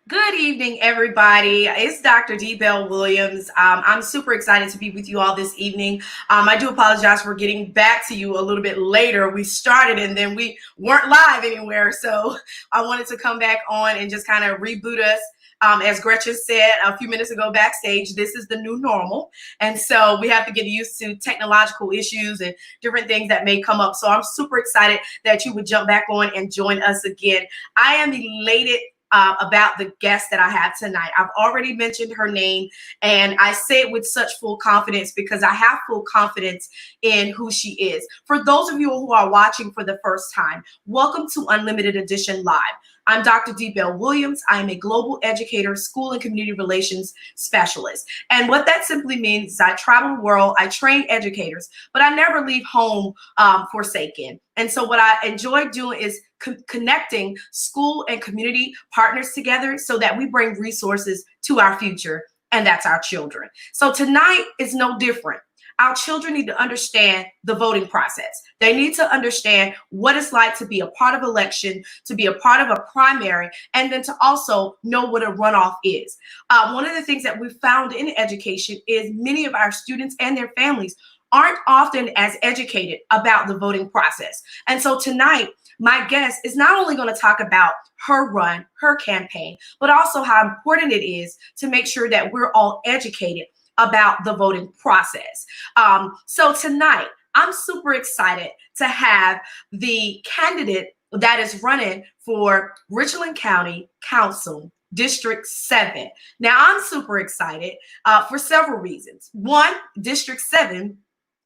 Good evening, everybody. It's Dr. D. Bell Williams. I'm super excited to be with you all this evening. I do apologize for getting back to you a little bit later. We started and then we weren't live anywhere. So I wanted to come back on and just kind of reboot us. As Gretchen said a few minutes ago backstage, this is the new normal. And so we have to get used to technological issues and different things that may come up. So I'm super excited that you would jump back on and join us again. I am elated about the guest that I have tonight. I've already mentioned her name, and I say it with such full confidence because I have full confidence in who she is. For those of you who are watching for the first time, welcome to Unlimited Edition Live. I'm Dr. D. Bell Williams. I am a global educator, school and community relations specialist. And what that simply means is I travel the world, I train educators, but I never leave home forsaken. And so what I enjoy doing is connecting school and community partners together so that we bring resources to our future, and that's our children. So tonight is no different. Our children need to understand the voting process. They need to understand what it's like to be a part of election, to be a part of a primary, and then to also know what a runoff is. One of the things that we found in education is many of our students and their families aren't often as educated about the voting process. And so tonight, my guest is not only going to talk about her run, her campaign, but also how important it is to make sure that we're all educated about the voting process. So tonight, I'm super excited to have the candidate that is running for Richland County Council District 7. Now, I'm super excited for several reasons. One, District 7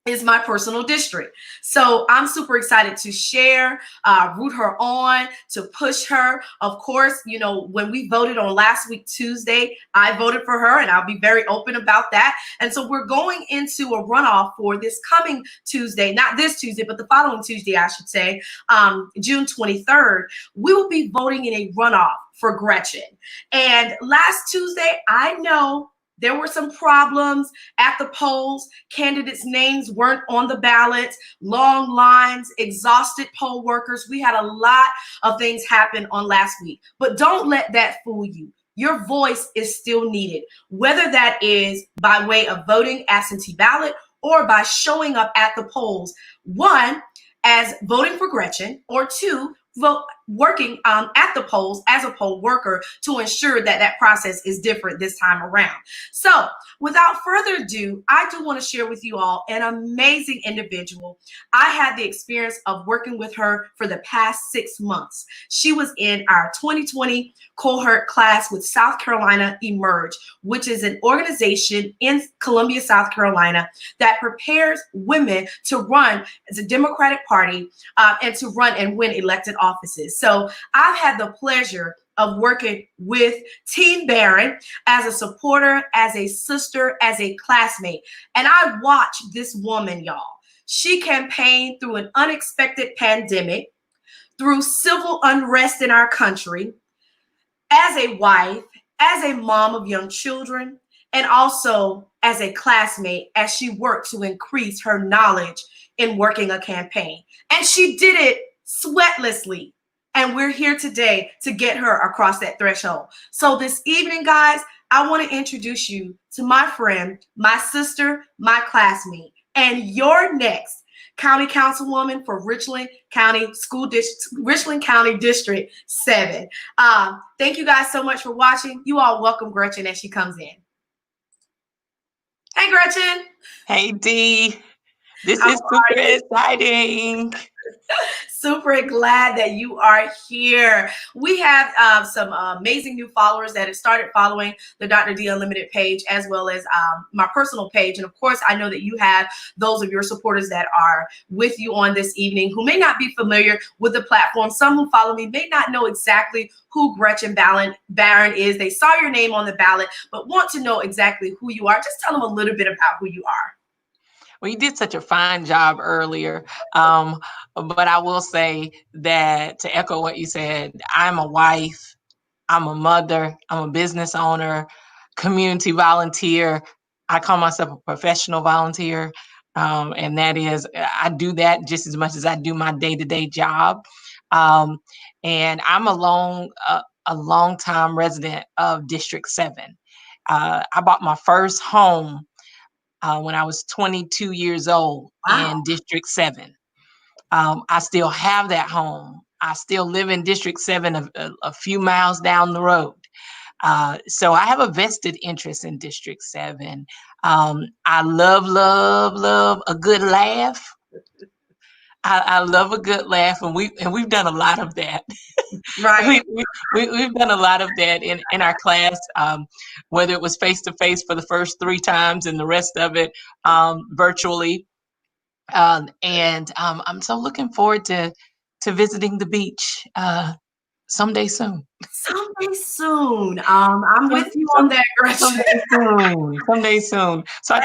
is my personal district. So I'm super excited to share, root her on, to push her. Of course, you know, when we voted on last week, Tuesday, I voted for her, and I'll be very open about that. And so we're going into a runoff for this coming Tuesday, not this Tuesday, but the following Tuesday, I should say, June 23rd. We will be voting in a runoff for Gretchen. And last Tuesday, I know there were some problems at the polls. Candidates' names weren't on the ballots, long lines, exhausted poll workers. We had a lot of things happen on last week. But don't let that fool you. Your voice is still needed, whether that is by way of voting absentee ballot or by showing up at the polls. One, as voting for Gretchen, or two, working at the polls as a poll worker to ensure that that process is different this time around. So without further ado, I do want to share with you all an amazing individual. I had the experience of working with her for the past 6 months. She was in our 2020 cohort class with South Carolina Emerge, which is an organization in Columbia, South Carolina that prepares women to run as a Democratic Party and to run and win elected offices. So I've had the pleasure of working with Teen Barron as a supporter, as a sister, as a classmate. And I watched this woman, y'all. She campaigned through an unexpected pandemic, through civil unrest in our country, as a wife, as a mom of young children, and also as a classmate as she worked to increase her knowledge in working a campaign. And she did it sweatlessly. And we're here today to get her across that threshold. So this evening, guys, I want to introduce you to my friend, my sister, my classmate, and your next county councilwoman for Richland County Richland County District 7. Thank you guys so much for watching. You all welcome Gretchen as she comes in. Hey, Gretchen. Hey, D. This is super exciting. Super glad that you are here. We have some amazing new followers that have started following the Dr. D Unlimited page, as well as my personal page. And of course, I know that you have those of your supporters that are with you on this evening who may not be familiar with the platform. Some who follow me may not know exactly who Gretchen Barron is. They saw your name on the ballot, but want to know exactly who you are. Just tell them a little bit about who you are. Well, you did such a fine job earlier. But I will say that to echo what you said, I'm a wife, I'm a mother, I'm a business owner, community volunteer. I call myself a professional volunteer. And that is, I do that just as much as I do my day-to-day job. And I'm a a longtime resident of District 7. I bought my first home when I was 22 years old Wow. in District 7. I still have that home. I still live in District 7, a few miles down the road. So I have a vested interest in District 7. I love, love, love a good laugh. I love a good laugh, and we've done a lot of that. Right. We've done a lot of that in our class, whether it was face to face for the first 3 times and the rest of it virtually. And I'm so looking forward to visiting the beach someday soon. Someday soon. I'm with you on that, Gretchen. Someday soon. Someday soon. So I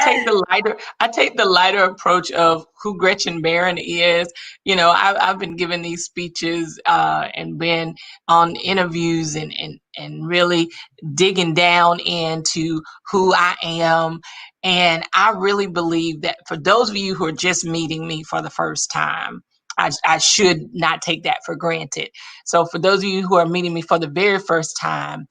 take the lighter approach of who Gretchen Barron is. You know, I've been giving these speeches and been on interviews and really digging down into who I am. And I really believe that for those of you who are just meeting me for the first time, I should not take that for granted. So for those of you who are meeting me for the very first time,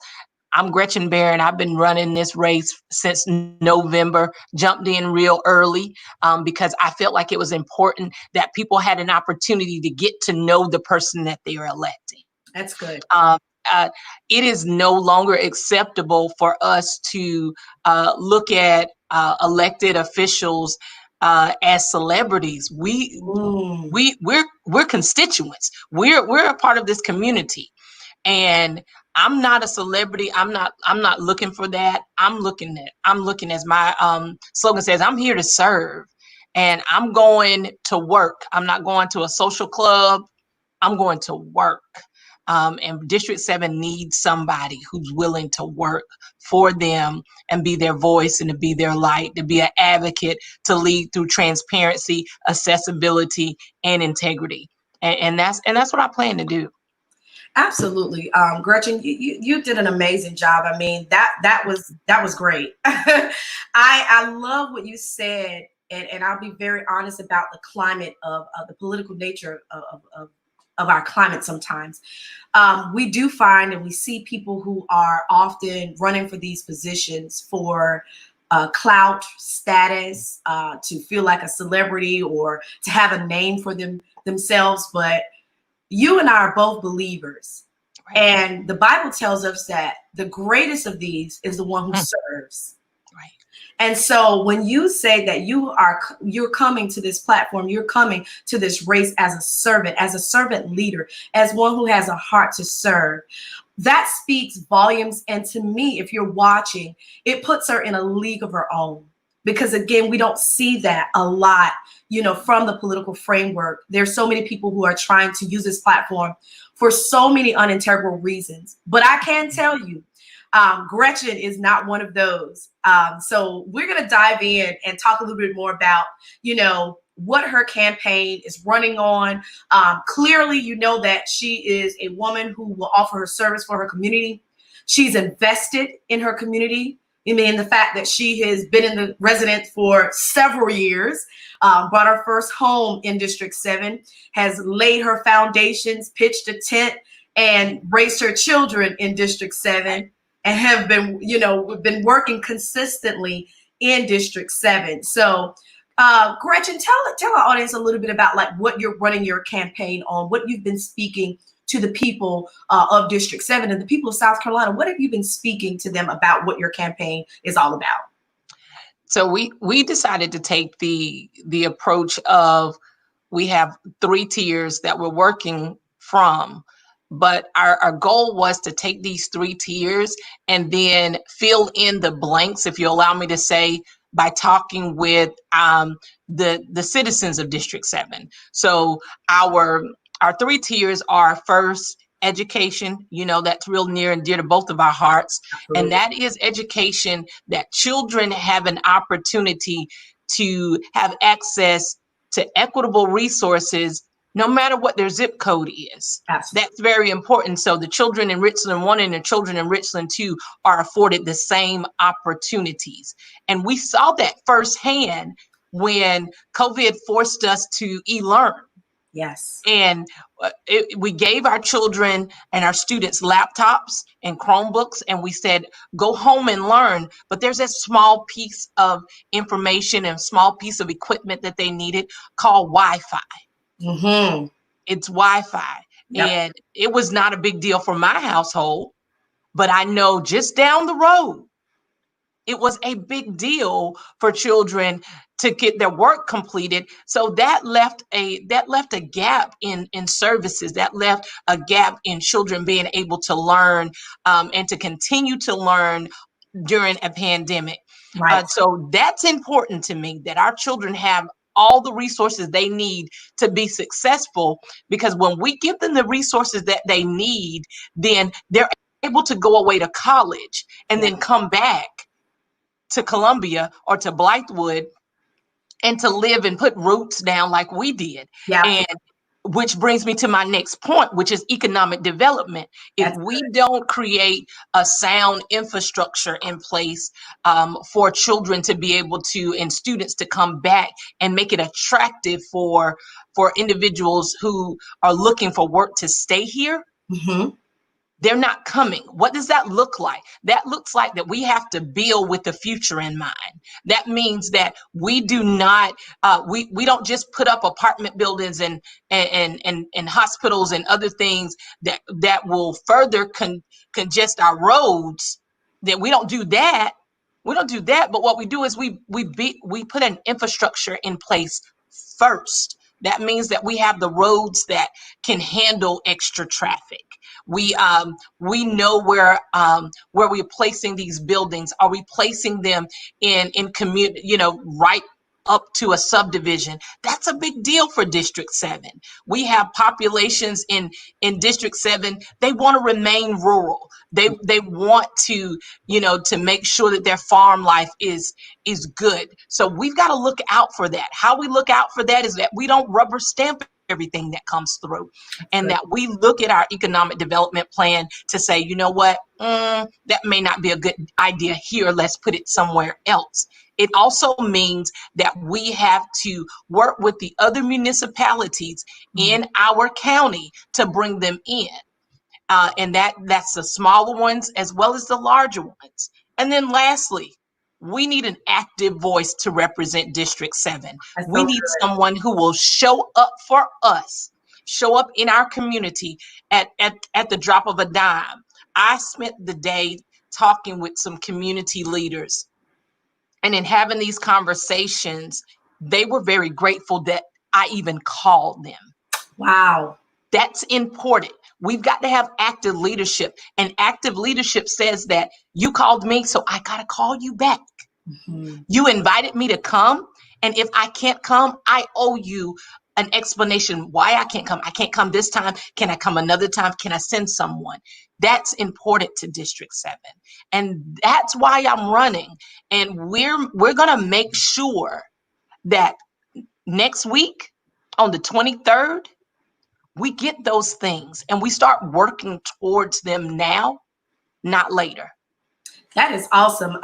I'm Gretchen Barron. I've been running this race since November, jumped in real early because I felt like it was important that people had an opportunity to get to know the person that they are electing. That's good. It is no longer acceptable for us to look at elected officials as celebrities. We're constituents. We're a part of this community. And I'm not a celebrity. I'm not looking for that. I'm looking as my slogan says, I'm here to serve, and I'm going to work. I'm not going to a social club. I'm going to work. And District 7 needs somebody who's willing to work for them and be their voice and to be their light, to be an advocate, to lead through transparency, accessibility, and integrity. And that's what I plan to do. Absolutely. Gretchen, you did an amazing job. I mean, that was great. I love what you said, and I'll be very honest about the climate of the political nature of our climate sometimes. We do find and we see people who are often running for these positions for clout, status, to feel like a celebrity or to have a name for themselves. But you and I are both believers. Right. And the Bible tells us that the greatest of these is the one who serves. Right. And so when you say that you're coming to this platform, you're coming to this race as a servant leader, as one who has a heart to serve, that speaks volumes. And to me, if you're watching, it puts her in a league of her own. Because again, we don't see that a lot, from the political framework. There's so many people who are trying to use this platform for so many unintegral reasons. But I can tell you, Gretchen is not one of those. So we're going to dive in and talk a little bit more about, what her campaign is running on. Clearly, you know that she is a woman who will offer her service for her community. She's invested in her community. I mean, the fact that she has been in the resident for several years, bought her first home in District 7, has laid her foundations, pitched a tent, and raised her children in District 7, and have been, been working consistently in District 7. So, Gretchen, tell our audience a little bit about like what you're running your campaign on, what you've been speaking to the people of District 7 and the people of South Carolina. What have you been speaking to them about what your campaign is all about? So we decided to take the approach of, we have 3 tiers that we're working from, but our goal was to take these 3 tiers and then fill in the blanks, if you allow me to say, by talking with the citizens of District 7. So our 3 tiers are: first, education, that's real near and dear to both of our hearts. Absolutely. And that is education that children have an opportunity to have access to equitable resources, no matter what their zip code is. Absolutely. That's very important. So the children in Richland 1 and the children in Richland 2 are afforded the same opportunities. And we saw that firsthand when COVID forced us to e-learn. Yes. And we gave our children and our students laptops and Chromebooks, and we said, go home and learn. But there's a small piece of information and small piece of equipment that they needed called Wi-Fi. Mm-hmm. It's Wi-Fi. Yep. And it was not a big deal for my household, but I know just down the road, it was a big deal for children to get their work completed. So that left a gap in services. That left a gap in children being able to learn, and to continue to learn during a pandemic. Right. So that's important to me, that our children have all the resources they need to be successful, because when we give them the resources that they need, then they're able to go away to college and Yeah. then come back to Columbia or to Blythewood and to live and put roots down like we did. Yeah. And which brings me to my next point, which is economic development. If That's we don't create a sound infrastructure in place, for children to be able to, and students to come back and make it attractive for individuals who are looking for work to stay here, mm-hmm. they're not coming. What does that look like? That looks like that we have to build with the future in mind. That means that we do not, we don't just put up apartment buildings and hospitals and other things that will further congest our roads. That we don't do that. We don't do that. But what we do is we put an infrastructure in place first. That means that we have the roads that can handle extra traffic. We know where we're placing these buildings. Are we placing them in community, right up to a subdivision? That's a big deal for District 7. We have populations in District 7. They want to remain rural. They want to make sure that their farm life is good. So we've got to look out for that. How we look out for that is that we don't rubber stamp everything that comes through, and Good. that we look at our economic development plan to say, you know what, that may not be a good idea here. Let's put it somewhere else. It also means that we have to work with the other municipalities Mm-hmm. in our county to bring them in. And that's the smaller ones as well as the larger ones. And then lastly, we need an active voice to represent District 7. That's We so need good. someone who will show up for us, show up in our community at the drop of a dime. I spent the day talking with some community leaders, and in having these conversations, they were very grateful that I even called them. Wow. That's important. We've got to have active leadership. And active leadership says that you called me, so I got to call you back. Mm-hmm. You invited me to come. And if I can't come, I owe you an explanation why I can't come. I can't come this time. Can I come another time? Can I send someone? That's important to District 7. And that's why I'm running. And we're going to make sure that next week on the 23rd, we get those things and we start working towards them now, not later. That is awesome,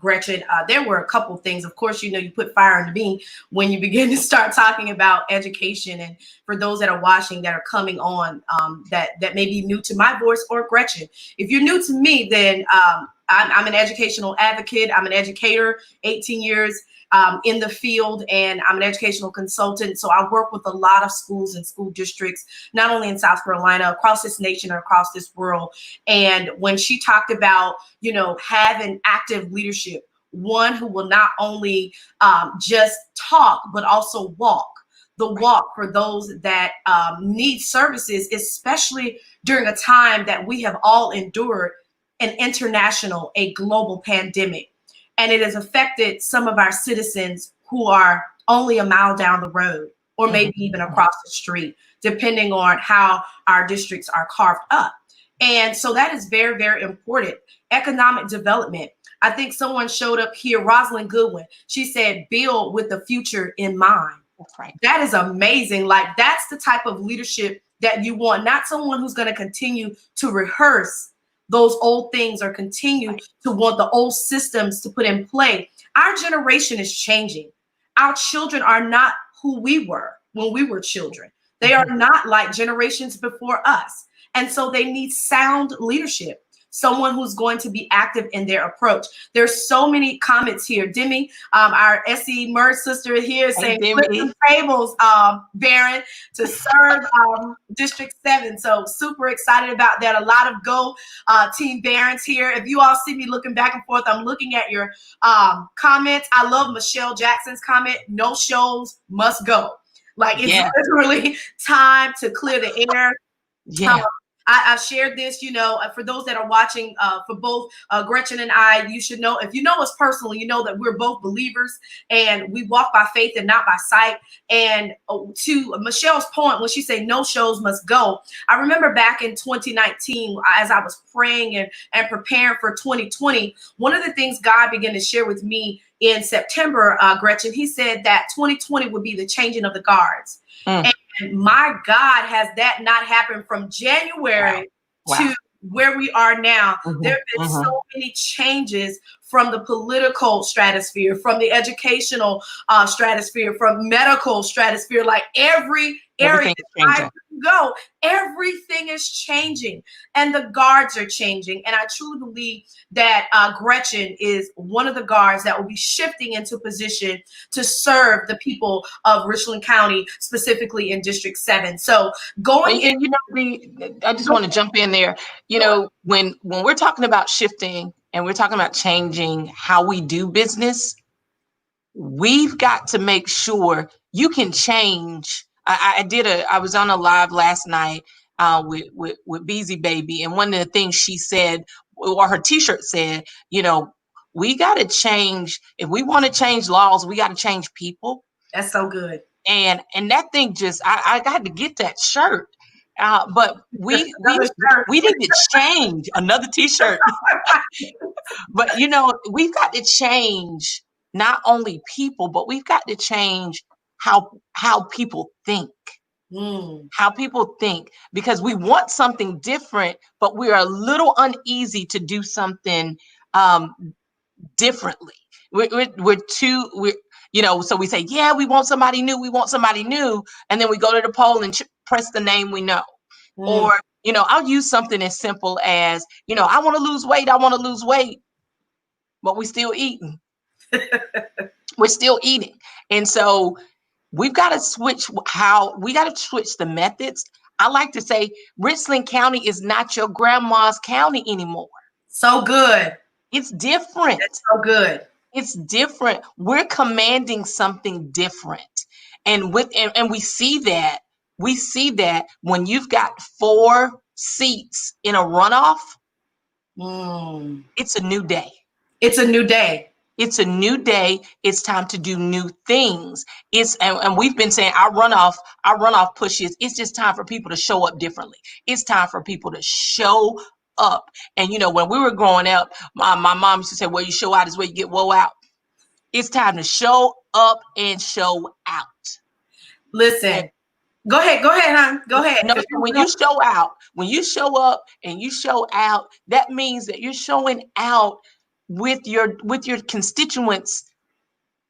Gretchen. There were a couple things. Of course, you put fire into me when you begin to start talking about education. And for those that are watching, that are coming on, that may be new to my voice or Gretchen. If you're new to me, then I'm an educational advocate. I'm an educator, 18 years in the field, and I'm an educational consultant. So I work with a lot of schools and school districts, not only in South Carolina, across this nation or across this world. And when she talked about, having active leadership, one who will not only just talk, but also walk. The walk for those that need services, especially during a time that we have all endured a global pandemic. And it has affected some of our citizens who are only a mile down the road, or maybe even across the street, depending on how our districts are carved up. And so that is very, very important. Economic development. I think someone showed up here, Rosalind Goodwin. She said, build with the future in mind. That's right. That is amazing. Like, that's the type of leadership that you want, not someone who's going to continue to rehearse those old things or continue to want the old systems to put in play. Our generation is changing. Our children are not who we were when we were children. They are not like generations before us. And so they need sound leadership, someone who's going to be active in their approach. There's so many comments here. Demi, our SE Merge sister here, saying flip some tables, Barron, to serve District 7. So super excited about that. A lot of go Team Barrons here. If you all see me looking back and forth, I'm looking at your comments. I love Michelle Jackson's comment, no shows must go. Like it's literally time to clear the air. Yeah. I shared this, for those that are watching, for both Gretchen and I, you should know, if you know us personally, you know that we're both believers and we walk by faith and not by sight. And to Michelle's point, when she said no shows must go, I remember back in 2019, as I was praying and preparing for 2020, one of the things God began to share with me in September, Gretchen, he said that 2020 would be the changing of the guards. And my God, has that not happened from January to where we are now? There have been so many changes from the political stratosphere, from the educational stratosphere, from medical stratosphere, like every area I go, everything is changing and the guards are changing. And I truly believe that Gretchen is one of the guards that will be shifting into position to serve the people of Richland County, specifically in District 7. So going in, I just want to jump in there. When we're talking about shifting and we're talking about changing how we do business, we've got to make sure you can change. I was on a live last night with Beezy Baby, and one of the things she said, or her t-shirt said, we got to change. If we want to change laws, we got to change people. That's so good. And that thing just, I got to get that shirt. But we need to change another t-shirt. But we've got to change not only people, but we've got to change how people think. How people think, because we want something different, but we are a little uneasy to do something differently. So we say, yeah, we want somebody new, and then we go to the poll and press the name we know. Or I'll use something as simple as, I want to lose weight, but we're still eating. And so we've got to switch the methods. I like to say Richland County is not your grandma's county anymore. So good. It's different. That's so good. It's different. We're commanding something different. And we see that. We see that when you've got 4 seats in a runoff, it's a new day. It's a new day. It's a new day. It's time to do new things. And we've been saying our runoff pushes. It's just time for people to show up differently. It's time for people to show up. And when we were growing up, my mom used to say, "Where you show out is where you get woe out." It's time to show up and show out. Listen. Go ahead, hon. Go ahead. No, when you show up and you show out, that means that you're showing out with your constituents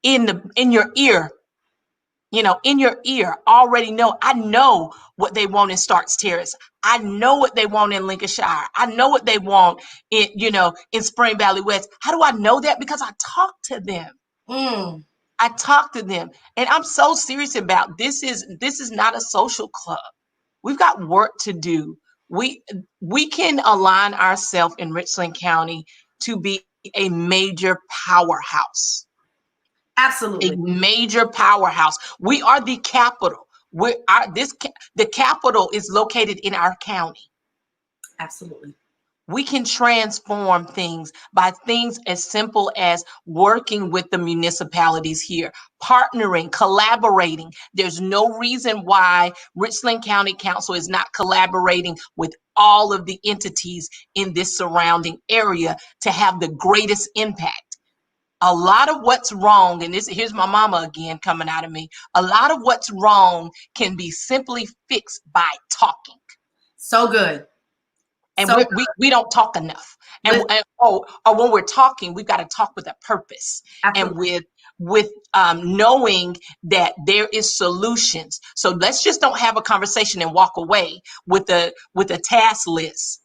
in your ear. In your ear, already know. I know what they want in Starks Terrace. I know what they want in Lincolnshire. I know what they want in Spring Valley West. How do I know that? Because I talk to them. I talk to them, and I'm so serious about this. This is not a social club. We've got work to do. We can align ourselves in Richland County to be a major powerhouse. Absolutely. A major powerhouse. We are the capital. The capital is located in our county. Absolutely. We can transform things by things as simple as working with the municipalities here, partnering, collaborating. There's no reason why Richland County Council is not collaborating with all of the entities in this surrounding area to have the greatest impact. A lot of what's wrong, and here's my mama again coming out of me, a lot of what's wrong can be simply fixed by talking. So good. And we don't talk enough. Or when we're talking, we've got to talk with a purpose. Absolutely. And with knowing that there is solutions. So let's just don't have a conversation and walk away with a task list.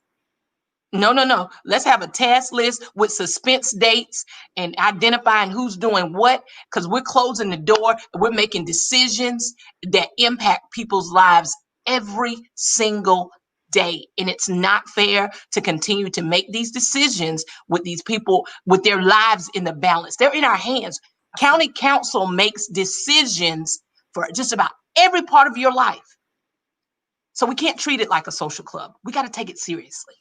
No, no, no. Let's have a task list with suspense dates and identifying who's doing what, because we're closing the door. We're making decisions that impact people's lives every single day. And it's not fair to continue to make these decisions with these people with their lives in the balance. They're in our hands. County council makes decisions for just about every part of your life. So we can't treat it like a social club. We got to take it seriously.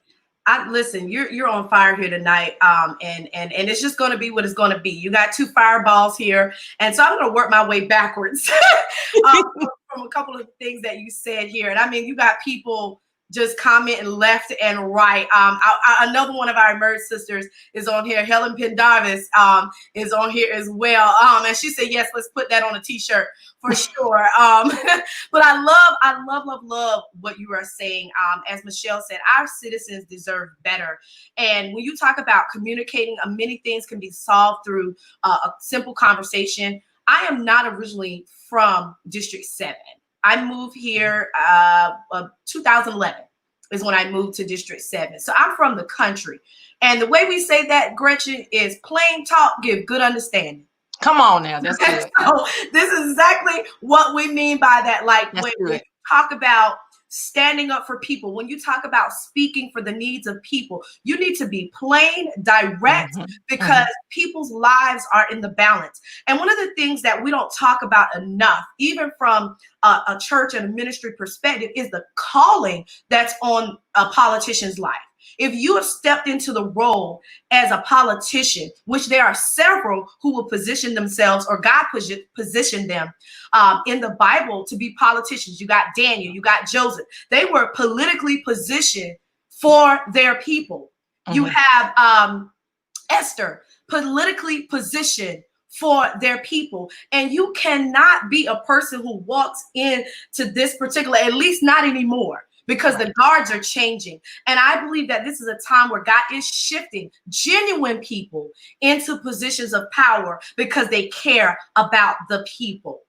Listen, you're on fire here tonight, and it's just going to be what it's going to be. You got two fireballs here, and so I'm going to work my way backwards from a couple of things that you said here. And I mean, you got people just commenting left and right. Another one of our Emerge sisters is on here. Helen Pendarvis is on here as well. And she said, yes, let's put that on a t-shirt for sure. But I love what you are saying. As Michelle said, our citizens deserve better. And when you talk about communicating, many things can be solved through a simple conversation. I am not originally from District 7. I moved here 2011 is when I moved to District 7. So I'm from the country. And the way we say that, Gretchen, is plain talk, give good understanding. Come on now, that's good. So this is exactly what we mean by that. Like when you talk about standing up for people, when you talk about speaking for the needs of people, you need to be plain, direct, because people's lives are in the balance. And one of the things that we don't talk about enough, even from a church and a ministry perspective, is the calling that's on a politician's life. If you have stepped into the role as a politician, which there are several who will position themselves, or God positioned them in the Bible to be politicians. You got Daniel, you got Joseph. They were politically positioned for their people. You have Esther, politically positioned for their people. And you cannot be a person who walks into this particular, at least not anymore, because the guards are changing. And I believe that this is a time where God is shifting genuine people into positions of power because they care about the people.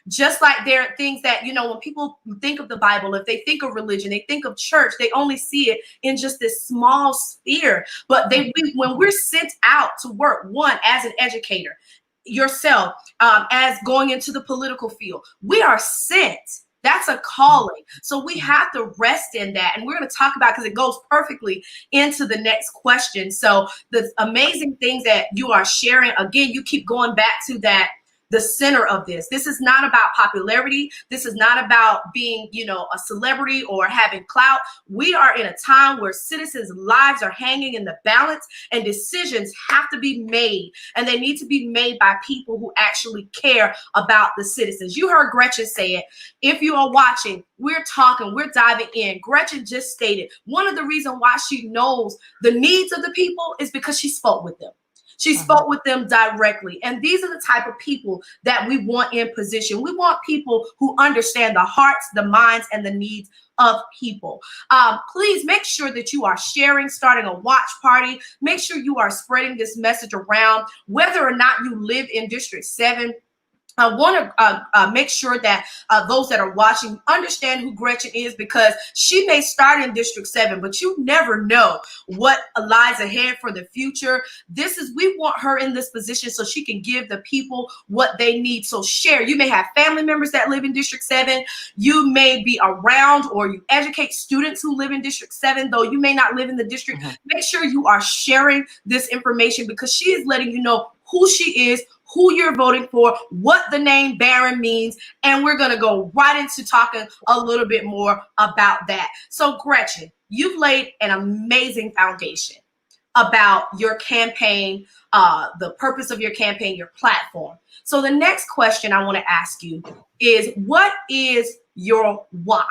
Just like there are things that, you know, when people think of the Bible, if they think of religion, they think of church, they only see it in just this small sphere. But when we're sent out to work, one, as an educator, yourself, as going into the political field, we are sent. That's a calling. So we have to rest in that. And we're going to talk about, because it goes perfectly into the next question. So the amazing things that you are sharing, again, you keep going back to that, the center of this. This is not about popularity. This is not about being, you know, a celebrity or having clout. We are in a time where citizens' lives are hanging in the balance, and decisions have to be made. And they need to be made by people who actually care about the citizens. You heard Gretchen say it. If you are watching, we're talking, we're diving in. Gretchen just stated one of the reasons why she knows the needs of the people is because she spoke with them. She spoke with them directly. And these are the type of people that we want in position. We want people who understand the hearts, the minds, and the needs of people. Please make sure that you are sharing, starting a watch party. Make sure you are spreading this message around, whether or not you live in District 7. I want to make sure that those that are watching understand who Gretchen is, because she may start in District 7, but you never know what lies ahead for the future. We want her in this position so she can give the people what they need. So share. You may have family members that live in District 7. You may be around, or you educate students who live in District 7, though you may not live in the district. Make sure you are sharing this information, because she is letting you know who she is, who you're voting for, what the name Barron means, and we're going to go right into talking a little bit more about that. So Gretchen, you've laid an amazing foundation about your campaign, the purpose of your campaign, your platform. So the next question I want to ask you is, what is your why?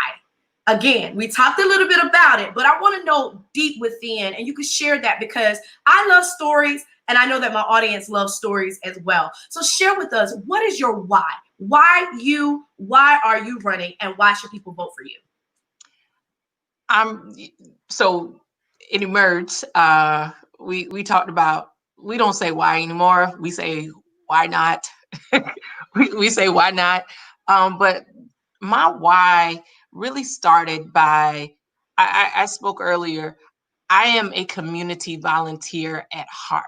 Again, we talked a little bit about it, but I want to know deep within, and you can share that, because I love stories. And I know that my audience loves stories as well. So share with us, what is your why? Why are you running, and why should people vote for you? So it emerged. We talked about, we don't say why anymore. We say why not? we say, why not? But my why really started by, I spoke earlier, I am a community volunteer at heart.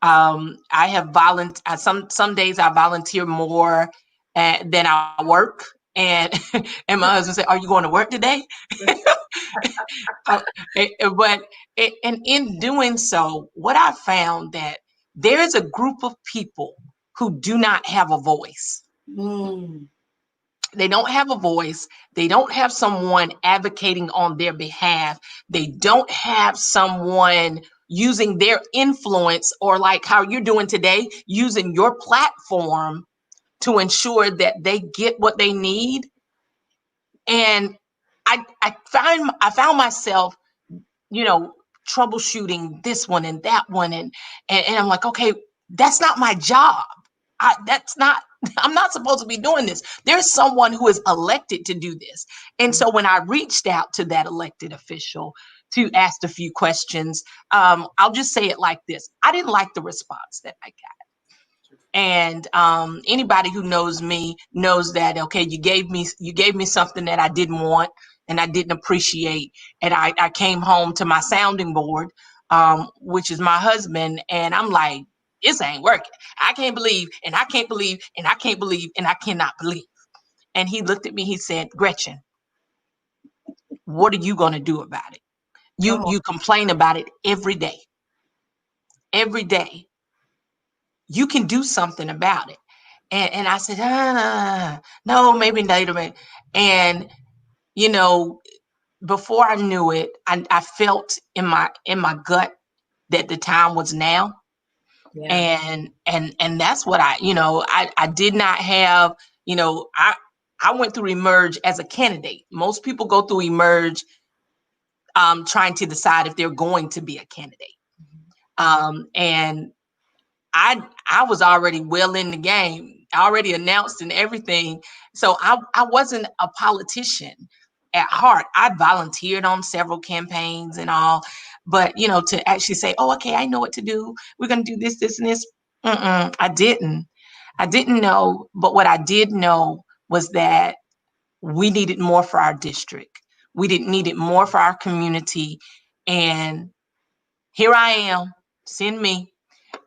I have volunteered, some days I volunteer more than I work. And and my husband said, "Are you going to work today?" Uh, but and in doing so, what I found that there is a group of people who do not have a voice. Mm. They don't have a voice. They don't have someone advocating on their behalf. They don't have someone using their influence, or like how you're doing today, using your platform to ensure that they get what they need. And I found myself, you know, troubleshooting this one and that one, and I'm like, okay, that's not my job. That's not, I'm not supposed to be doing this. There's someone who is elected to do this. And so when I reached out to that elected official to ask a few questions, I'll just say it like this: I didn't like the response that I got. And anybody who knows me knows that, okay, you gave me something that I didn't want and I didn't appreciate, and I came home to my sounding board, which is my husband, and I'm like, this ain't working. I can't believe, and I can't believe, and I can't believe, and I cannot believe. And he looked at me, he said, Gretchen, what are you going to do about it? Come on. You complain about it every day. Every day. You can do something about it. And I said, no, maybe later. And, you know, before I knew it, I felt in my gut that the time was now. Yeah. And that's what I did not have, I went through Emerge as a candidate. Most people go through Emerge trying to decide if they're going to be a candidate. And I was already well in the game, already announced and everything. So I wasn't a politician at heart. I volunteered on several campaigns and all, but to actually say, oh, okay, I know what to do. We're going to do this, this, and this. I didn't. I didn't know, but what I did know was that we needed more for our district. We didn't need it more for our community. And here I am, send me.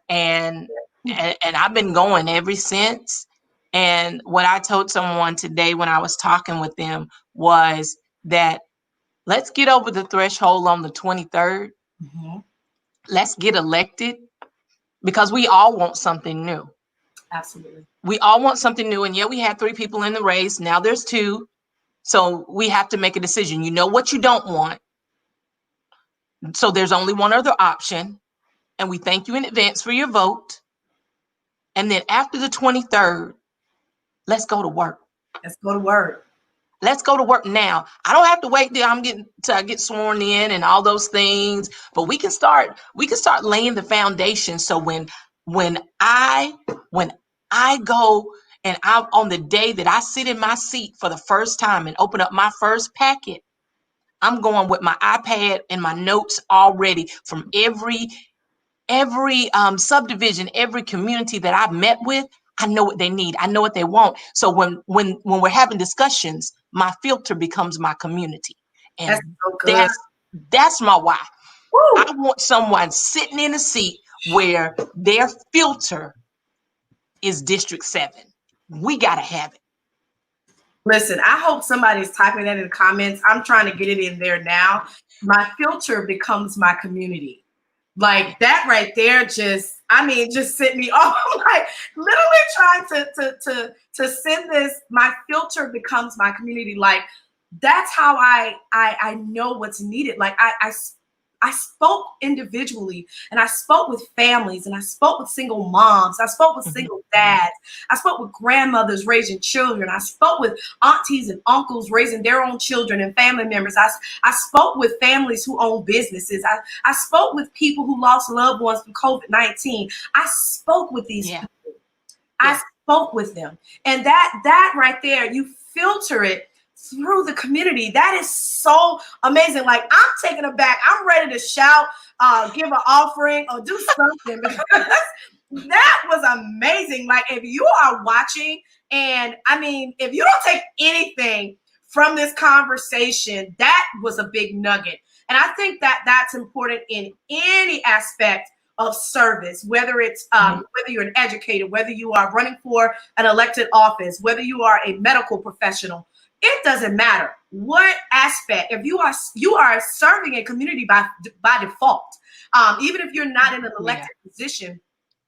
And I've been going ever since. And what I told someone today when I was talking with them was that let's get over the threshold on the 23rd. Mm-hmm. Let's get elected, because we all want something new. Absolutely. We all want something new. And yeah, we had 3 people in the race. Now there's 2. So we have to make a decision. You know what you don't want. So there's only one other option. And we thank you in advance for your vote. And then after the 23rd, let's go to work. Let's go to work. Let's go to work now. I don't have to wait till I get sworn in and all those things, but we can start laying the foundation. So when I go and I'm on the day that I sit in my seat for the first time and open up my first packet, I'm going with my iPad and my notes already from every subdivision, every community that I've met with. I know what they need. I know what they want. So when we're having discussions, my filter becomes my community. And That's so good. that's my why. Woo. I want someone sitting in a seat where their filter is District 7. We got to have it. Listen, I hope somebody's typing that in the comments. I'm trying to get it in there now. My filter becomes my community. Like that right there just sent me off. Like literally trying to send this. My filter becomes my community. Like that's how I know what's needed. Like I spoke individually, and I spoke with families, and I spoke with single moms. I spoke with single dads. I spoke with grandmothers raising children. I spoke with aunties and uncles raising their own children and family members. I spoke with families who own businesses. I spoke with people who lost loved ones from COVID-19. I spoke with these people. I spoke with them. And that right there, you filter it through the community. That is so amazing. Like I'm taken aback. I'm ready to shout, give an offering, or do something That was amazing. Like, if you are watching, and I mean, if you don't take anything from this conversation, that was a big nugget. And I think that that's important in any aspect of service, whether it's whether you're an educator, whether you are running for an elected office, whether you are a medical professional. It doesn't matter what aspect. If you are serving a community by default, even if you're not in an elected position.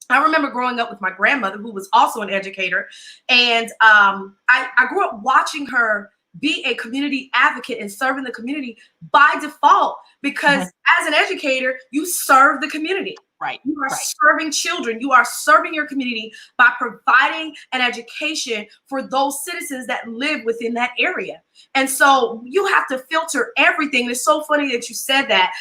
I remember growing up with my grandmother, who was also an educator, and I grew up watching her be a community advocate and serving the community by default, because as an educator, you serve the community. Right. You are serving children. You are serving your community by providing an education for those citizens that live within that area. And so you have to filter everything. It's so funny that you said that.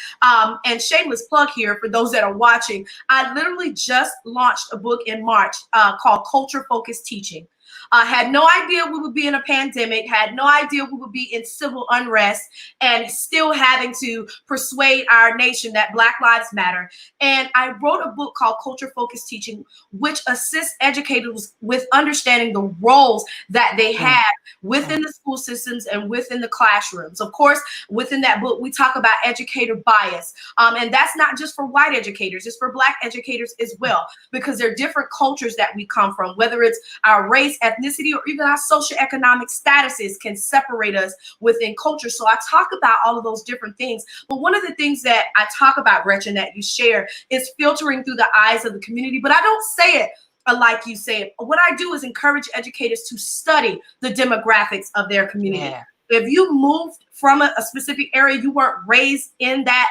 And shameless plug here for those that are watching. I literally just launched a book in March called Culture Focused Teaching. Had no idea we would be in a pandemic, had no idea we would be in civil unrest, and still having to persuade our nation that Black Lives Matter. And I wrote a book called Culture Focused Teaching, which assists educators with understanding the roles that they have within the school systems and within the classrooms. Of course, within that book, we talk about educator bias. And that's not just for white educators, it's for Black educators as well, because there are different cultures that we come from, whether it's our race, ethnicity, or even our socioeconomic statuses can separate us within culture. So I talk about all of those different things. But one of the things that I talk about, Gretchen, that you share is filtering through the eyes of the community. But I don't say it like you say it. What I do is encourage educators to study the demographics of their community. Yeah. If you moved from a specific area, you weren't raised in that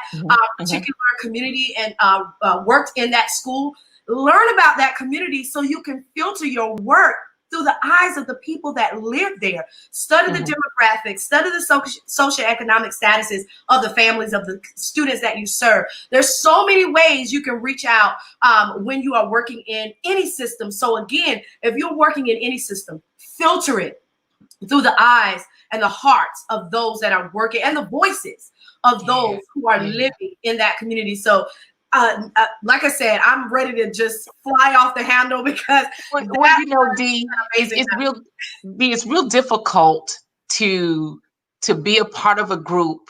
particular community and worked in that school, learn about that community so you can filter your work through the eyes of the people that live there. Study the demographics, study the socioeconomic statuses of the families of the students that you serve. There's so many ways you can reach out when you are working in any system. So again, if you're working in any system, filter it through the eyes and the hearts of those that are working and the voices of those who are living in that community. So like I said, I'm ready to just fly off the handle, because well, you know, Dee, it's real difficult to be a part of a group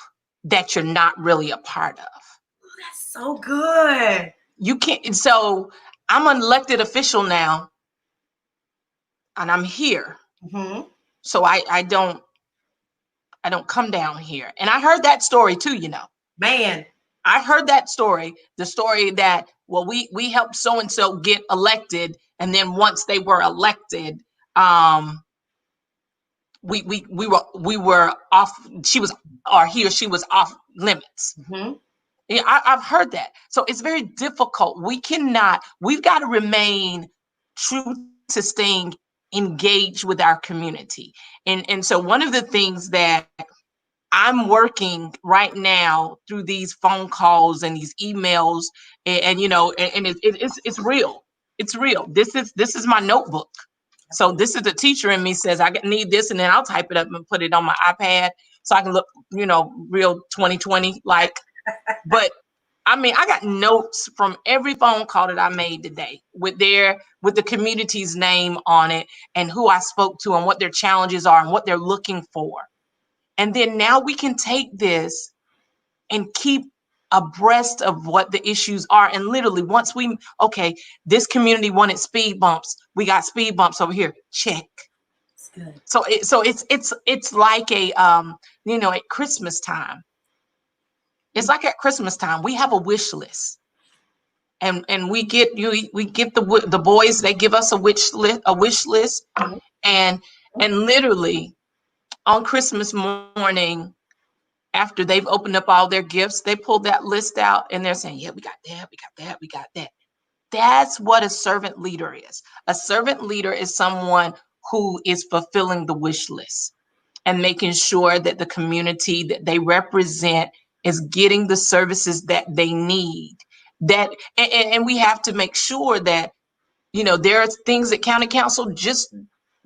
that you're not really a part of. Oh, that's so good. You can't. So I'm an elected official now, and I'm here. So I don't come down here. And I heard that story too. You know, man. I heard that story, the story that, well, we helped so-and-so get elected. And then once they were elected, we were off, he or she was off limits. Yeah, I've heard that. So it's very difficult. We've got to remain true to staying engaged with our community. And so one of the things that I'm working right now through these phone calls and these emails, and you know, and it's real. It's real. This is my notebook. So this is the teacher in me says I need this, and then I'll type it up and put it on my iPad so I can look, you know, real 2020 like. But I mean, I got notes from every phone call that I made today with the community's name on it and who I spoke to and what their challenges are and what they're looking for. And then now we can take this and keep abreast of what the issues are. And literally once this community wanted speed bumps, we got speed bumps over here, check. That's good. So it's like you know, at Christmas time. It's like at Christmas time, we have a wish list. And we get the boys, they give us a wish list. And literally on Christmas morning, after they've opened up all their gifts, they pull that list out and they're saying, yeah, we got that, we got that, we got that. That's what a servant leader is. A servant leader is someone who is fulfilling the wish list and making sure that the community that they represent is getting the services that they need. And we have to make sure that, you know, there are things that county council just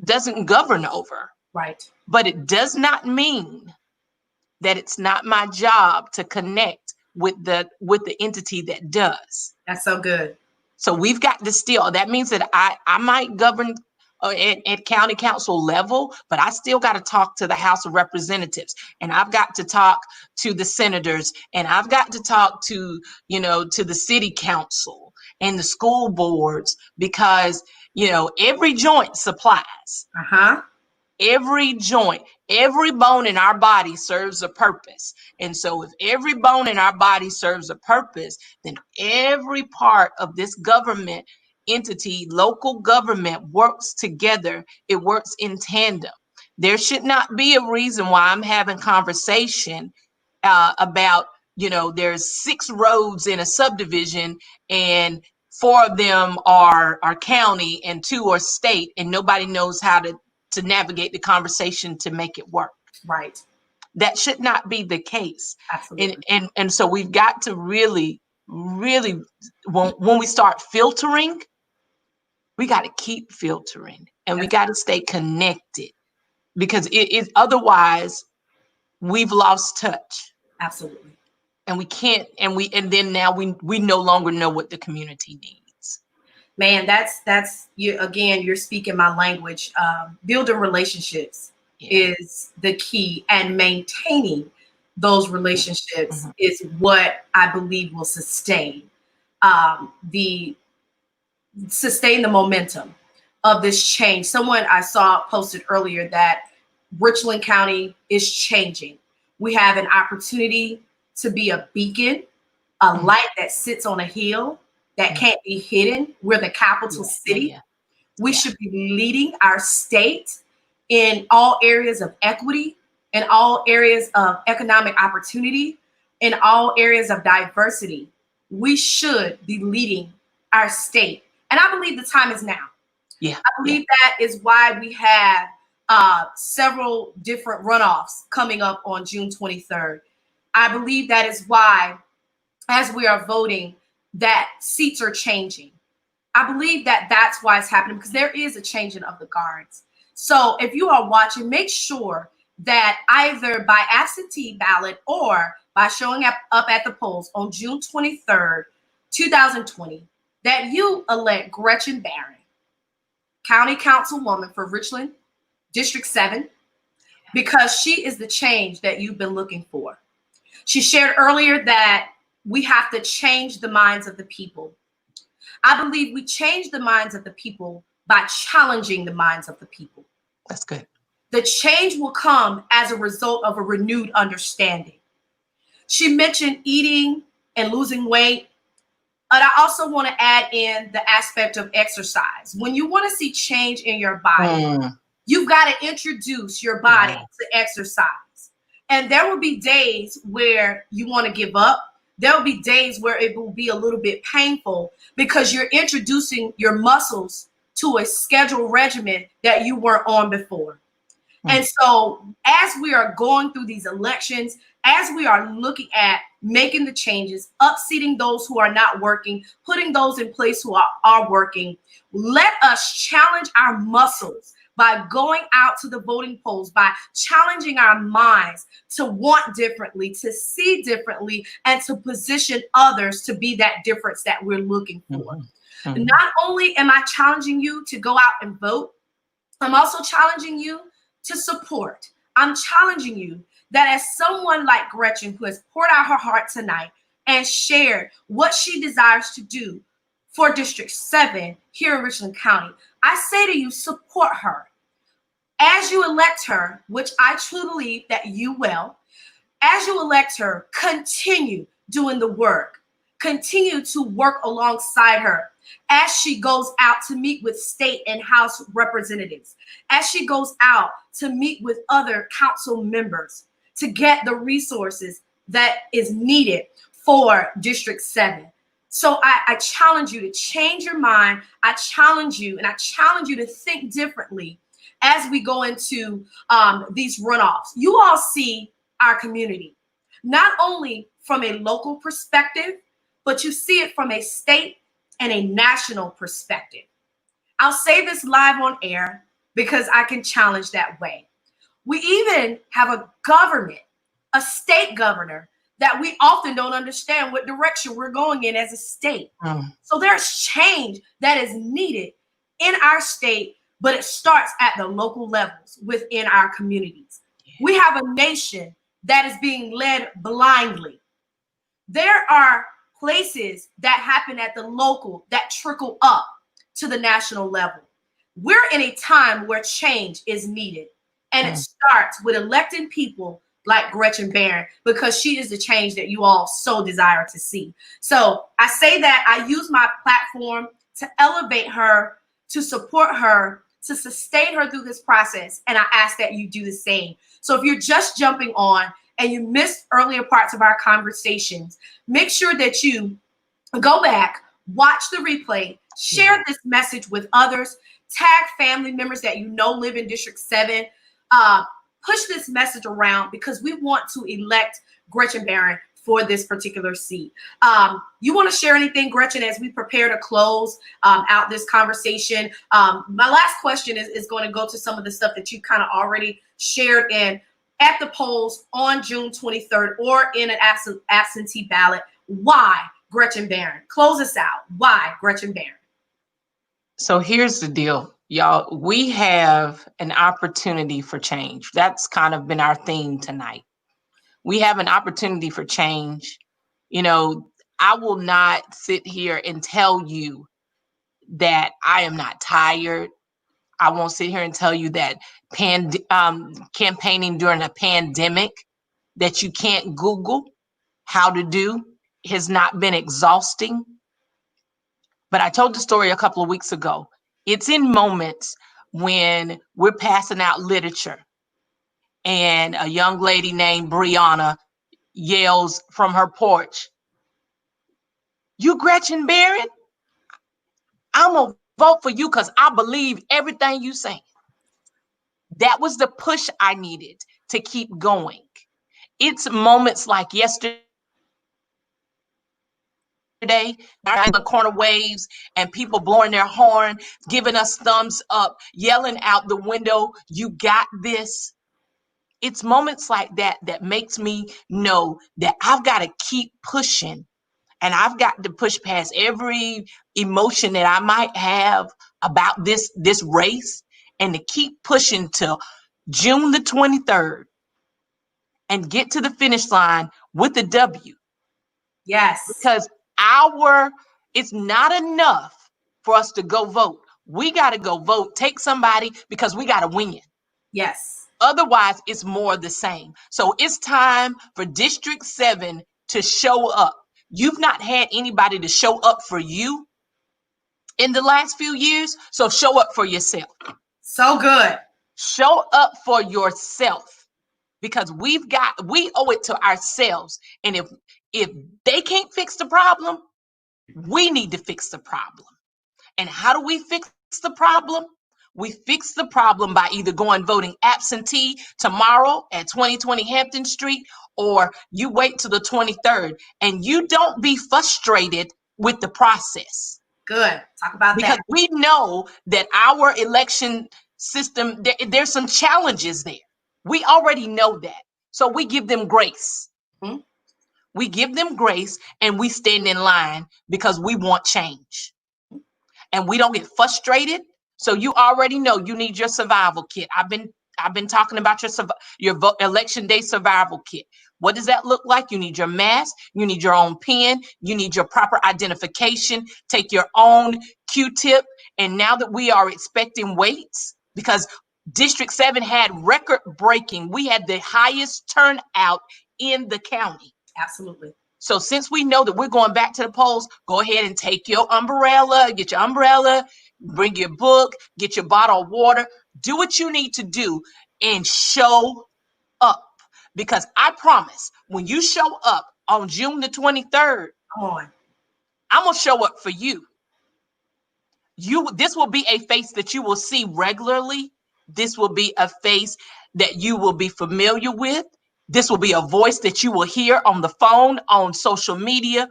doesn't govern over. Right. But it does not mean that it's not my job to connect with the entity that does. That's so good. So we've got to still, that means that I might govern at county council level, but I still got to talk to the House of Representatives, and I've got to talk to the senators, and I've got to talk to, to the city council and the school boards, because, every joint supplies. Uh-huh. Every joint, every bone in our body serves a purpose. And so if every bone in our body serves a purpose, then every part of this government entity, local government, works together. It works in tandem. There should not be a reason why I'm having conversation about, there's 6 roads in a subdivision, and 4 of them are county and 2 are state, and nobody knows how to navigate the conversation to make it work. Right. That should not be the case. Absolutely. And so we've got to really, really, when we start filtering, we got to keep filtering, and we got to stay connected, because otherwise we've lost touch. Absolutely. And we can't, and then now we no longer know what the community needs. Man, that's you again. You're speaking my language. Building relationships is the key, and maintaining those relationships is what I believe will sustain the momentum of this change. Someone I saw posted earlier that Richland County is changing. We have an opportunity to be a beacon, a light that sits on a hill that can't be hidden. We're the capital city. We should be leading our state in all areas of equity, in all areas of economic opportunity, in all areas of diversity. We should be leading our state. And I believe the time is now. Yeah. I believe that is why we have several different runoffs coming up on June 23rd. I believe that is why, as we are voting, that seats are changing. I believe that that's why it's happening, because there is a changing of the guards. So if you are watching, make sure that either by absentee ballot or by showing up at the polls on June 23rd, 2020, that you elect Gretchen Barron, County Councilwoman for Richland, District 7, because she is the change that you've been looking for. She shared earlier that we have to change the minds of the people. I believe we change the minds of the people by challenging the minds of the people. That's good. The change will come as a result of a renewed understanding. She mentioned eating and losing weight. But I also want to add in the aspect of exercise. When you want to see change in your body, you've got to introduce your body to exercise. And there will be days where you want to give up. There will be days where it will be a little bit painful, because you're introducing your muscles to a scheduled regimen that you weren't on before. And so as we are going through these elections, as we are looking at making the changes, upseating those who are not working, putting those in place who are working, let us challenge our muscles by going out to the voting polls, by challenging our minds to want differently, to see differently, and to position others to be that difference that we're looking for. Not only am I challenging you to go out and vote, I'm also challenging you to support. I'm challenging you that as someone like Gretchen, who has poured out her heart tonight and shared what she desires to do for District 7 here in Richland County, I say to you, support her. As you elect her, which I truly believe that you will, as you elect her, continue doing the work. Continue to work alongside her as she goes out to meet with state and House representatives, as she goes out to meet with other council members to get the resources that is needed for District 7. So I challenge you to change your mind. I challenge you to think differently as we go into these runoffs. You all see our community, not only from a local perspective, but you see it from a state and a national perspective. I'll say this live on air because I can challenge that way. We even have a government, a state governor that we often don't understand what direction we're going in as a state. So there's change that is needed in our state, but it starts at the local levels within our communities. We have a nation that is being led blindly. There are places that happen at the local that trickle up to the national level. We're in a time where change is needed, and it starts with electing people like Gretchen Barron, because she is the change that you all so desire to see. So I say that I use my platform to elevate her, to support her, to sustain her through this process, and I ask that you do the same. So if you're just jumping on and you missed earlier parts of our conversations, make sure that you go back, watch the replay, share this message with others, tag family members that you know live in District 7. Push this message around, because we want to elect Gretchen Barron for this particular seat. You want to share anything, Gretchen, as we prepare to close out this conversation? My last question is going to go to some of the stuff that you kind of already shared in at the polls on June 23rd or in an absentee ballot. Why Gretchen Barron? Close us out. Why Gretchen Barron? So here's the deal, y'all. We have an opportunity for change. That's kind of been our theme tonight. We have an opportunity for change. You know, I will not sit here and tell you that I am not tired. I won't sit here and tell you that campaigning during a pandemic that you can't Google how to do has not been exhausting. But I told the story a couple of weeks ago. It's in moments when we're passing out literature and a young lady named Brianna yells from her porch, "You Gretchen Barron? I'm going to vote for you because I believe everything you say." That was the push I needed to keep going. It's moments like yesterday, the corner waves and people blowing their horn, giving us thumbs up, yelling out the window, "You got this." It's moments like that that makes me know that I've got to keep pushing, and I've got to push past every emotion that I might have about this race, and to keep pushing till June the 23rd and get to the finish line with the W. Yes. Because it's not enough for us to go vote. We got to go vote, take somebody, because we got to win. Yes. Otherwise, it's more of the same. So it's time for District 7 to show up. You've not had anybody to show up for you in the last few years, so show up for yourself. So good. Show up for yourself, because we owe it to ourselves. And if they can't fix the problem, we need to fix the problem. And how do we fix the problem? We fix the problem by either going voting absentee tomorrow at 2020 Hampton Street, or you wait till the 23rd, and you don't be frustrated with the process. Good. Talk about because that. we know that our election system, there's some challenges there. We already know that. So we give them grace. Mm-hmm. We give them grace, and we stand in line because we want change. And we don't get frustrated. So you already know you need your survival kit. I've been talking about your election day survival kit. What does that look like? You need your mask, you need your own pen, you need your proper identification, take your own Q-tip. And now that we are expecting weights, because District 7 had record-breaking, we had the highest turnout in the county. Absolutely. So since we know that we're going back to the polls, go ahead and take your umbrella, get your umbrella, bring your book, get your bottle of water, do what you need to do and show up. Because I promise, when you show up on June the 23rd, I'm going to show up for you. This will be a face that you will see regularly. This will be a face that you will be familiar with. This will be a voice that you will hear on the phone, on social media,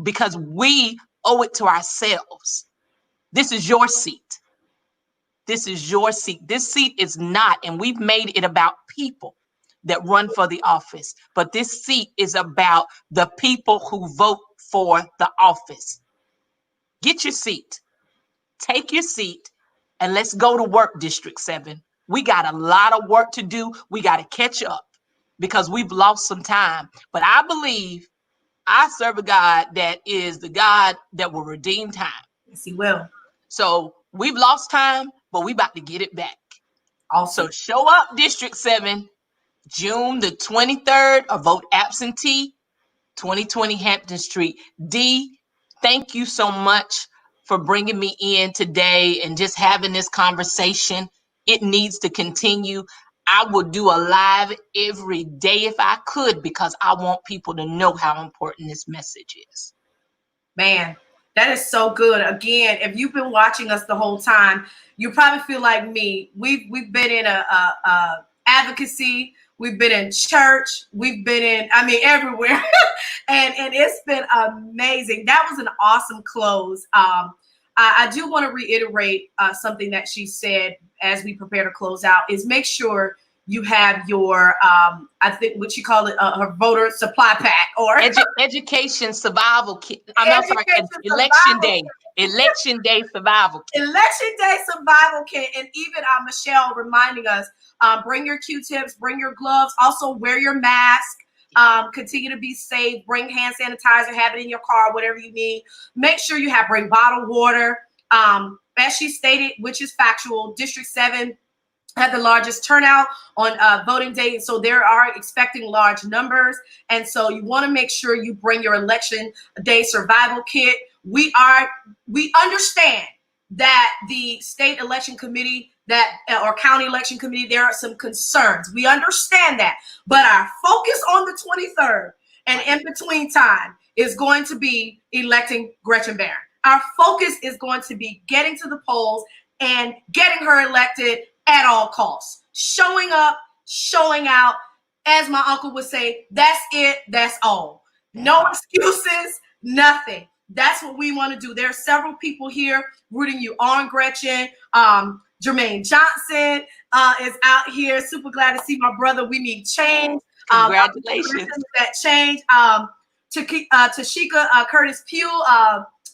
because we owe it to ourselves. This is your seat. This is your seat. This seat is not, and we've made it about people. that run for the office, but this seat is about the people who vote for the office. Get your seat, take your seat, and let's go to work, District 7. We got a lot of work to do. We got to catch up because we've lost some time. But I believe I serve a God that is the God that will redeem time. Yes, he will. So we've lost time, but we about to get it back. Awesome. So show up, District 7, June the 23rd, or vote absentee, 2020 Hampton Street. D, thank you so much for bringing me in today and just having this conversation. It needs to continue. I would do a live every day if I could, because I want people to know how important this message is. Man, that is so good. Again, if you've been watching us the whole time, you probably feel like me. We've been in a advocacy. We've been in church. We've been in, everywhere. and it's been amazing. That was an awesome close. I do want to reiterate something that she said as we prepare to close out is make sure you have your, I think what you call it, her voter supply pack or education survival kit. I'm sorry, election day. Election day survival kit. Election day survival kit. And even Michelle reminding us, bring your Q-tips, bring your gloves, also wear your mask, continue to be safe, bring hand sanitizer, have it in your car, whatever you need. Make sure you bring bottled water. As she stated, which is factual, District 7 had the largest turnout on voting day. So there are expecting large numbers. And so you want to make sure you bring your election day survival kit. We understand that the state election committee or county election committee, there are some concerns. We understand that. But our focus on the 23rd and in between time is going to be electing Gretchen Barron. Our focus is going to be getting to the polls and getting her elected at all costs. Showing up, showing out. As my uncle would say, that's it, that's all. No excuses, nothing. That's what we want to do. There are several people here rooting you on, Gretchen. Jermaine Johnson is out here. Super glad to see my brother. We need change. Congratulations. That change. Tashika Curtis Pugh,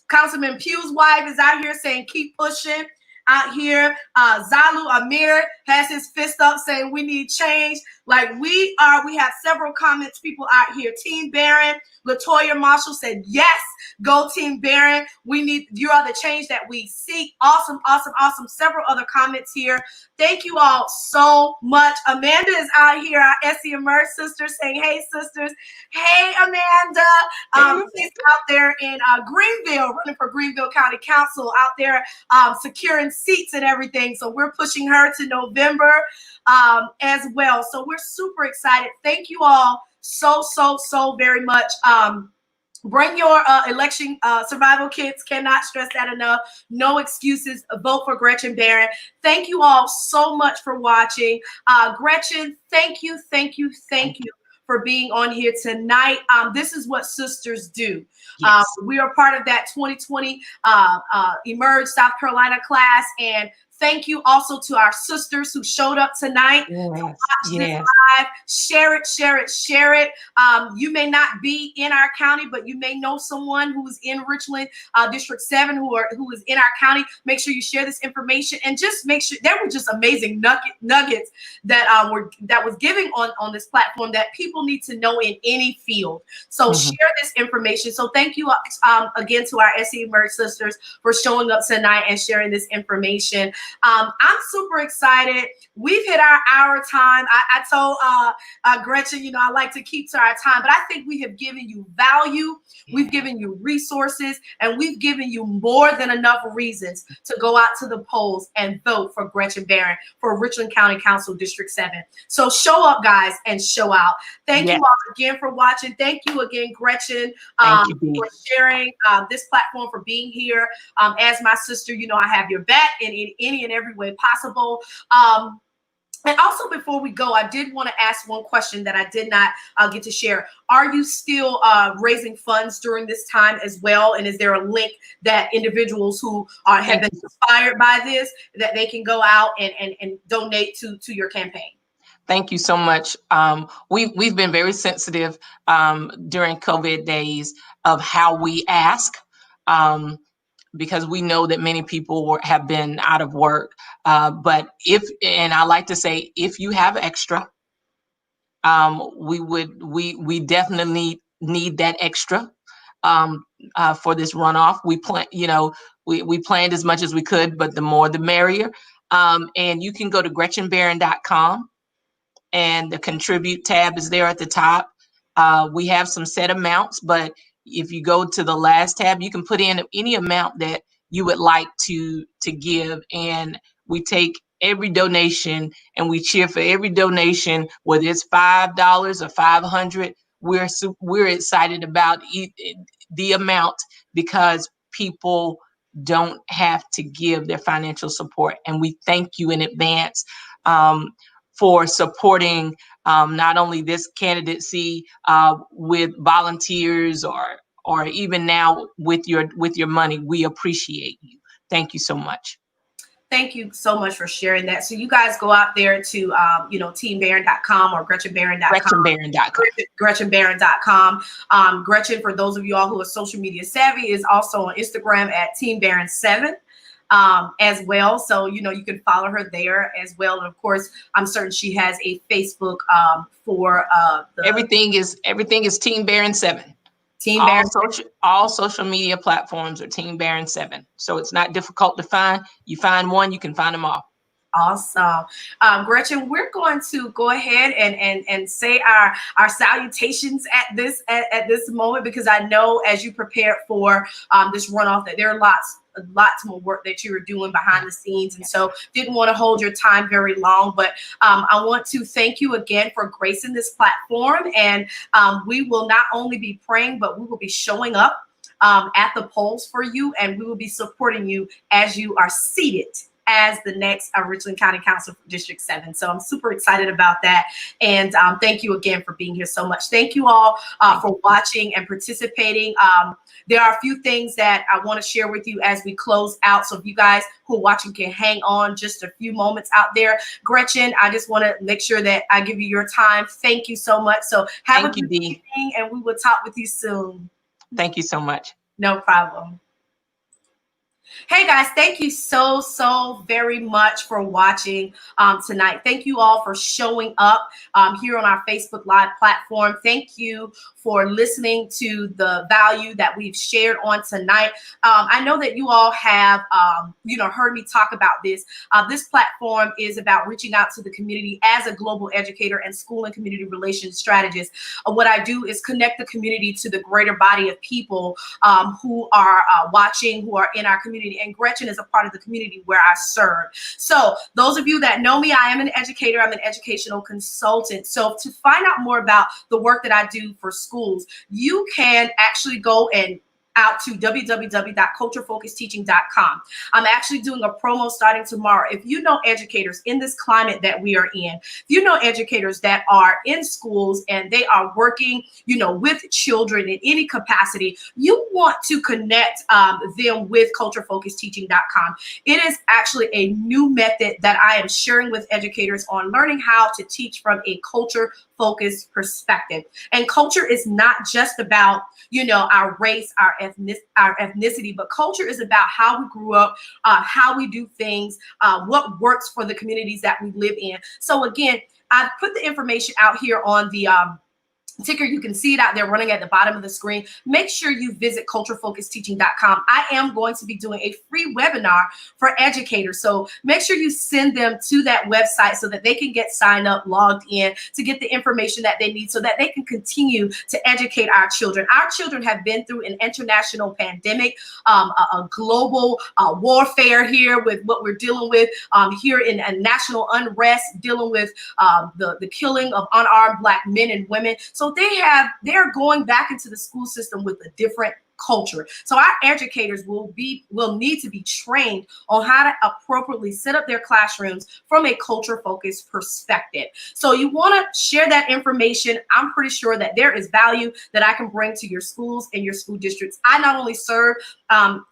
Councilman Pugh's wife, is out here saying keep pushing. Out here, Zalu Amir has his fist up saying we need change. Like we have several comments, people out here. Team Barron, Latoya Marshall said, yes, go Team Barron. You are the change that we seek. Awesome, awesome, awesome. Several other comments here. Thank you all so much. Amanda is out here, our SE Emerge sisters, saying, hey, sisters. Hey, Amanda. She's out there in Greenville, running for Greenville County Council, out there securing seats and everything. So we're pushing her to November as well. So we're super excited. Thank you all so very much. Bring your election survival kits. Cannot stress that enough. No excuses. Vote for Gretchen Barron. Thank you all so much for watching. Gretchen, thank you for being on here tonight. This is what sisters do. Yes. We are part of that 2020 Emerge South Carolina class, and thank you also to our sisters who showed up tonight to watch this live. Share it. You may not be in our county, but you may know someone who is in Richland, District 7, who is in our county. Make sure you share this information, and just make sure there were just amazing nuggets that was giving on this platform that people need to know in any field. So share this information. So thank you again to our SE Emerge sisters for showing up tonight and sharing this information. I'm super excited. We've hit our hour time. I told Gretchen, I like to keep to our time, but I think we have given you value. We've given you resources, and we've given you more than enough reasons to go out to the polls and vote for Gretchen Barron for Richland County Council District 7. So show up, guys, and show out. Thank you all again for watching. Thank you again, Gretchen, for sharing this platform, for being here. As my sister, I have your back in any and every way possible. And also, before we go, I did want to ask one question that I did not get to share. Are you still raising funds during this time as well? And is there a link that individuals who have been inspired by this, that they can go out and donate to your campaign? Thank you so much. We've been very sensitive during COVID days of how we ask, because we know that many people have been out of work. But and I like to say, if you have extra, we definitely need that extra for this runoff. We planned as much as we could, but the more the merrier. And you can go to GretchenBarron.com, and the contribute tab is there at the top. We have some set amounts, but if you go to the last tab, you can put in any amount that you would like to give, and we take every donation and we cheer for every donation, whether it's $5 or 500. We're excited about the amount, because people don't have to give their financial support, and we thank you in advance for supporting not only this candidacy with volunteers, or even now with your money. We appreciate you. Thank you so much. Thank you so much for sharing that. So you guys go out there to, teambarron.com or GretchenBarron.com. GretchenBarron.com. GretchenBarron.com. Gretchen, for those of you all who are social media savvy, is also on Instagram at teambarron7. As well. So, you can follow her there as well. And of course, I'm certain she has a Facebook for everything is Team Barron 7. Team Barron. All social media platforms are Team Barron 7. So it's not difficult to find. You find one, you can find them all. Awesome. Gretchen, we're going to go ahead and say our salutations at this moment, because I know as you prepare for this runoff that there are lots more work that you were doing behind the scenes, and so didn't want to hold your time very long, but I want to thank you again for gracing this platform, and we will not only be praying, but we will be showing up at the polls for you, and we will be supporting you as you are seated as the next Richland County Council for District 7. So I'm super excited about that. And thank you again for being here so much. Thank you all for watching and participating. There are a few things that I want to share with you as we close out. So if you guys who are watching can hang on just a few moments out there. Gretchen, I just want to make sure that I give you your time. Thank you so much. So have a good evening, and we will talk with you soon. Thank you so much. No problem. Hey guys, thank you so very much for watching tonight. Thank you all for showing up here on our Facebook Live platform. Thank you for listening to the value that we've shared on tonight. I know that you all have heard me talk about this. This platform is about reaching out to the community as a global educator and school and community relations strategist. What I do is connect the community to the greater body of people who are watching, who are in our community. And Gretchen is a part of the community where I serve. So those of you that know me, I am an educator. I'm an educational consultant. So to find out more about the work that I do for schools, you can actually go and out to www.culturefocusedteaching.com. I'm actually doing a promo starting tomorrow. If you know educators in this climate that we are in, if you know educators that are in schools and they are working, with children in any capacity, you want to connect them with culturefocusedteaching.com. It is actually a new method that I am sharing with educators on learning how to teach from a culture-focused perspective. And culture is not just about, our race, our ethnicity, but culture is about how we grew up, how we do things, what works for the communities that we live in. So again, I've put the information out here on the ticker. You can see it out there running at the bottom of the screen. Make sure you visit culturefocusedteaching.com. I am going to be doing a free webinar for educators. So make sure you send them to that website so that they can get signed up, logged in, to get the information that they need so that they can continue to educate our children. Our children have been through an international pandemic, a global warfare here with what we're dealing with here in a national unrest, dealing with the killing of unarmed Black men and women. So they're going back into the school system with a different culture. So our educators will need to be trained on how to appropriately set up their classrooms from a culture-focused perspective. So you want to share that information. I'm pretty sure that there is value that I can bring to your schools and your school districts. I not only serve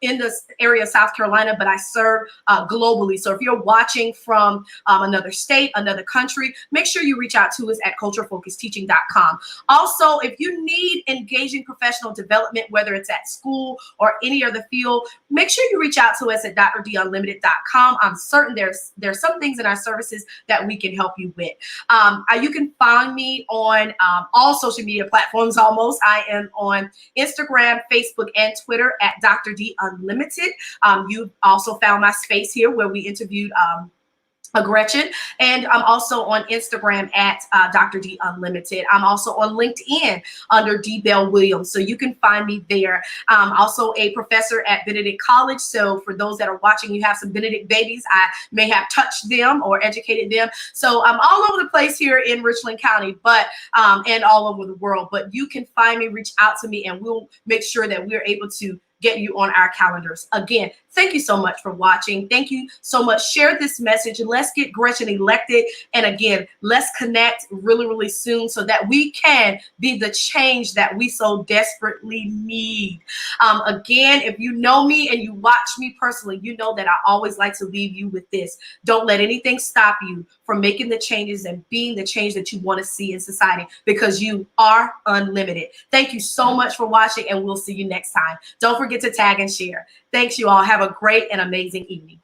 in this area of South Carolina, but I serve globally. So if you're watching from another state, another country, make sure you reach out to us at culturefocusedteaching.com. Also, if you need engaging professional development, whether it's at school or any other field, make sure you reach out to us at drdunlimited.com. I'm certain there's some things in our services that we can help you with. You can find me on all social media platforms almost. I am on Instagram, Facebook, and Twitter at Dr. D Unlimited. You've also found my space here where we interviewed Gretchen, and I'm also on Instagram at Dr. D Unlimited. I'm also on LinkedIn under D Bell Williams, so you can find me there. Also a professor at Benedict College, so for those that are watching, you have some Benedict babies. I may have touched them or educated them. So I'm all over the place here in Richland County, but and all over the world. But you can find me, reach out to me, and we'll make sure that we're able to get you on our calendars. Again, thank you so much for watching. Thank you so much. Share this message and let's get Gretchen elected. And again, let's connect really, really soon so that we can be the change that we so desperately need. Again, if you know me and you watch me personally, you know that I always like to leave you with this. Don't let anything stop you from making the changes and being the change that you want to see in society, because you are unlimited. Thank you so much for watching, and we'll see you next time. Don't forget to tag and share. Thanks, you all. Have a great and amazing evening.